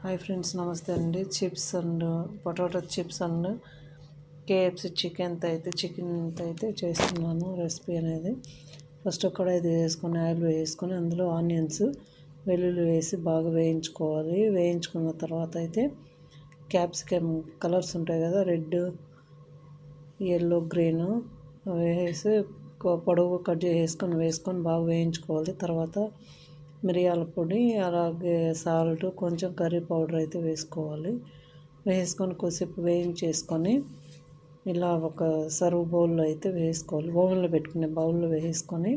Hi friends, నమస్తే అండి. Chips and potato chips and KFC చికెన్తో అయితే చేస్తున్నాను రెసిపీ అనేది. ఫస్ట్ ఒక ఇది వేసుకొని ఆయిల్ వేసుకొని అందులో ఆనియన్స్ వెల్లుల్లి వేసి బాగా వేయించుకోవాలి. వేయించుకున్న తర్వాత అయితే క్యాప్సికమ్ కలర్స్ ఉంటాయి కదా, రెడ్, ఎల్లో, గ్రీన్ వేసి పొడవు కట్ వేసుకొని బాగా వేయించుకోవాలి. తర్వాత మిరియాల పొడి, అలాగే సాల్ట్, కొంచెం కర్రీ పౌడర్ అయితే వేసుకోవాలి. వేసుకొని కొద్దిసేపు వేయించేసుకొని ఇలా ఒక సర్వ్ బౌల్లో అయితే వేసుకోవాలి. ఓవెన్లో పెట్టుకునే బౌల్లో వేసుకొని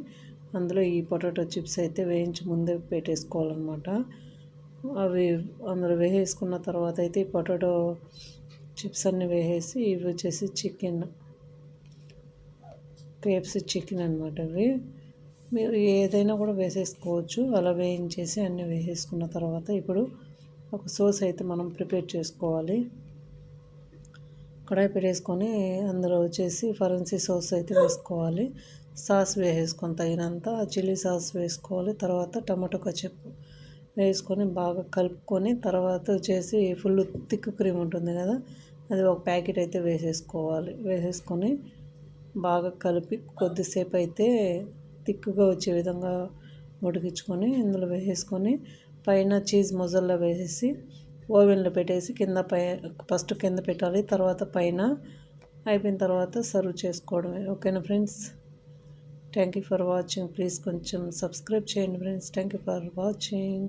అందులో ఈ పొటాటో చిప్స్ అయితే వేయించి ముందే పెట్టేసుకోవాలన్నమాట. అవి అందులో వేసుకున్న తర్వాత అయితే ఈ పొటాటో చిప్స్ అన్నీ వేసేసి ఇవి వచ్చేసి కేఎఫ్సి చికెన్ అనమాట. ఇవి మీరు ఏదైనా కూడా వేసేసుకోవచ్చు. అలా వేయించేసి అన్నీ వేసేసుకున్న తర్వాత ఇప్పుడు ఒక సాస్ అయితే మనం ప్రిపేర్ చేసుకోవాలి. కడాయి పెట్టేసుకొని అందులో వచ్చేసి ఫరెన్సీ సాస్ అయితే వేసుకోవాలి. సాస్ వేసుకొని తగినంత చిల్లీ సాస్ వేసుకోవాలి. తర్వాత టమాటో కచప్ వేసుకొని బాగా కలుపుకొని తర్వాత వచ్చేసి ఫుల్ థిక్ క్రీమ్ ఉంటుంది కదా, అది ఒక ప్యాకెట్ అయితే వేసేసుకొని బాగా కలిపి కొద్దిసేపు అయితే థిక్గా వచ్చే విధంగా ఉడికించుకొని ఇందులో వేసేసుకొని పైన చీజ్ మొజల్లా వేసేసి ఓవెన్లో పెట్టేసి ఫస్ట్ కింద పెట్టాలి, తర్వాత పైన అయిపోయిన తర్వాత సర్వ్ చేసుకోవడమే. ఓకేనా friends, thank you for watching. Please కొంచెం సబ్స్క్రైబ్ చేయండి friends. Thank you for watching.